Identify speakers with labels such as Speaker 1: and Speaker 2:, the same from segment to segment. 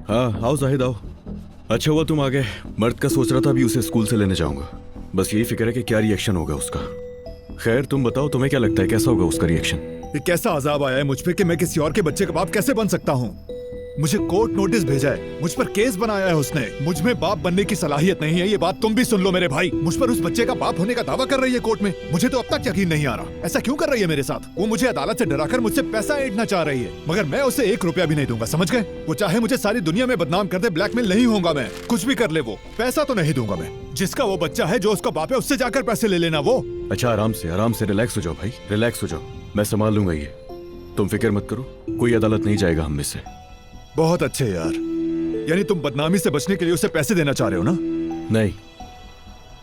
Speaker 1: हाँ आओ जाहिद आओ। अच्छा हुआ तुम आ गए। मर्द का सोच रहा था अभी उसे स्कूल से लेने जाऊंगा। बस यही फिक्र है कि क्या रिएक्शन होगा उसका। खैर तुम बताओ तुम्हें क्या लगता है कैसा होगा उसका रिएक्शन?
Speaker 2: ये कैसा अजाब आया है मुझ पे कि मैं किसी और के बच्चे का बाप कैसे बन सकता हूँ। मुझे कोर्ट नोटिस भेजा है, मुझ पर केस बनाया है उसने। मुझ में बाप बनने की सलाहियत नहीं है, ये बात तुम भी सुन लो मेरे भाई। मुझ पर उस बच्चे का बाप होने का दावा कर रही है कोर्ट में। मुझे तो अब तक यकीन नहीं आ रहा, ऐसा क्यों कर रही है मेरे साथ? वो मुझे अदालत से डराकर मुझसे पैसा ऐंठना चाह रही है, मगर मैं उसे 1 रुपया भी नहीं दूंगा, समझ गए? वो चाहे मुझे सारी दुनिया में बदनाम कर दे, ब्लैकमेल नहीं होगा मैं। कुछ भी कर ले वो, पैसा तो नहीं दूंगा मैं। जिसका वो बच्चा है, जो उसका बाप है, उससे जाकर पैसे ले लेना वो।
Speaker 1: अच्छा आराम से रिलैक्स हो जाओ भाई, रिलैक्स हो जाओ। मैं संभाल लूंगा ये, तुम फिक्र मत करो। कोई अदालत नहीं जाएगा हम में से।
Speaker 2: बहुत अच्छे यार, यानी तुम बदनामी से बचने के लिए उसे पैसे देना चाह रहे हो ना?
Speaker 1: नहीं,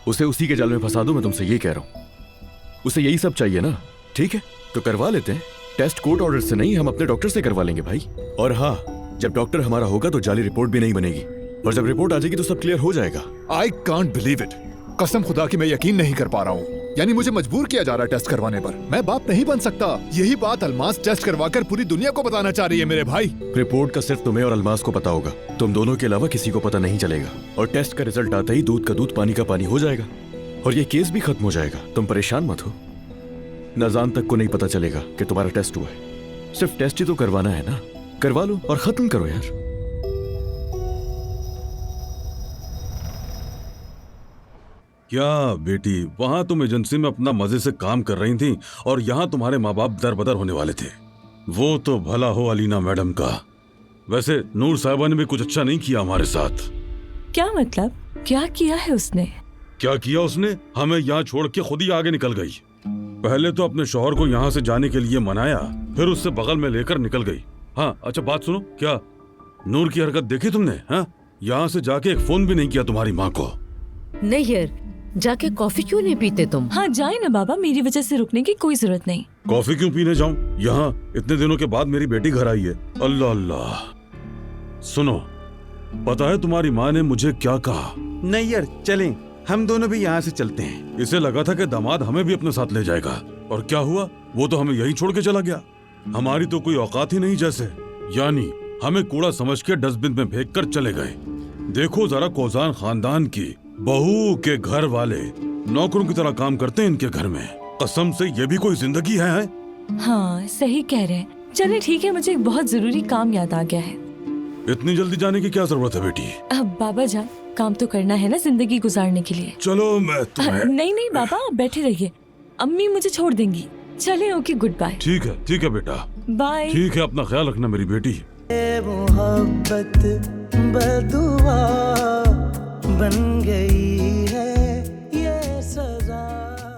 Speaker 1: उसे उसी के जाल में फंसा दो, मैं तुमसे यही कह रहा हूँ। उसे यही सब चाहिए ना? ठीक है तो करवा लेते हैं टेस्ट। कोर्ट ऑर्डर से नहीं, हम अपने डॉक्टर से करवा लेंगे भाई। और हाँ, जब डॉक्टर हमारा होगा तो जाली रिपोर्ट भी नहीं बनेगी, और जब रिपोर्ट आ जाएगी तो सब क्लियर हो जाएगा।
Speaker 2: I can't believe it. कसम खुदा की मैं यकीन नहीं कर पा रहा हूँ। यानी मुझे मजबूर किया जा रहा है टेस्ट करवाने पर। मैं बाप नहीं बन सकता। यही बात अलमास टेस्ट करवाकर पूरी दुनिया को बताना चाह रही है मेरे भाई।
Speaker 1: रिपोर्ट का सिर्फ तुम्हें और अलमास को पता होगा, तुम दोनों के अलावा किसी को पता नहीं चलेगा। और टेस्ट का रिजल्ट आते ही दूध का दूध पानी का पानी हो जाएगा, और ये केस भी खत्म हो जाएगा। तुम परेशान मत हो। नजान तक को नहीं पता चलेगा कि तुम्हारा टेस्ट हुआ है। सिर्फ टेस्ट ही तो करवाना है ना, करवा लो और खत्म करो यार।
Speaker 3: क्या बेटी, वहां तुम एजेंसी में अपना मजे से काम कर रही थी और यहाँ तुम्हारे माँ बाप दरबदर होने वाले थे। वो तो भला हो अलीना मैडम का। वैसे नूर साहिबा ने भी कुछ अच्छा नहीं किया हमारे साथ।
Speaker 4: क्या मतलब? क्या किया है उसने?
Speaker 3: क्या किया उसने? हमें यहाँ छोड़ के खुद ही आगे निकल गई। पहले तो अपने शौहर को यहाँ से जाने के लिए मनाया, फिर उससे बगल में लेकर निकल गई। हाँ अच्छा बात सुनो, क्या नूर की हरकत देखी तुमने? हाँ, यहाँ से जाके एक फोन भी नहीं किया तुम्हारी माँ को।
Speaker 5: नहीं यार, जाके कॉफी क्यों नहीं पीते तुम?
Speaker 4: हाँ जाए ना बाबा, मेरी वजह से रुकने की कोई जरूरत नहीं।
Speaker 3: कॉफी क्यों पीने जाऊं? यहाँ इतने दिनों के बाद मेरी बेटी घर आई है। अल्लाह अल्लाह। सुनो, पता है तुम्हारी माँ ने मुझे क्या कहा?
Speaker 6: नहीं यार चलें, हम दोनों भी यहाँ से चलते हैं।
Speaker 3: इसे लगा था कि दामाद हमें भी अपने साथ ले जाएगा, और क्या हुआ? वो तो हमें यहीं छोड़ के चला गया। हमारी तो कोई औकात ही नहीं जैसे। यानी हमें कूड़ा समझ के डस्टबिन में फेंक कर चले गए। देखो जरा, कोजान खानदान की बहू के घर वाले नौकरों की तरह काम करते हैं इनके घर में। कसम से ये भी कोई जिंदगी है?
Speaker 4: हाँ सही कह रहे हैं। चले ठीक है, मुझे एक बहुत जरूरी काम याद आ गया है।
Speaker 3: इतनी जल्दी जाने की क्या जरूरत है बेटी?
Speaker 4: अब बाबा जान, काम तो करना है ना जिंदगी गुजारने के लिए।
Speaker 3: चलो मैं तुम्हें।
Speaker 4: नहीं नहीं बाबा, आप बैठे रहिए, अम्मी मुझे छोड़ देंगी। चले ओके, गुड बाय।
Speaker 3: ठीक है बेटा,
Speaker 4: बाय।
Speaker 3: ठीक है, अपना ख्याल रखना मेरी बेटी।
Speaker 7: मोहब्बत बदुआ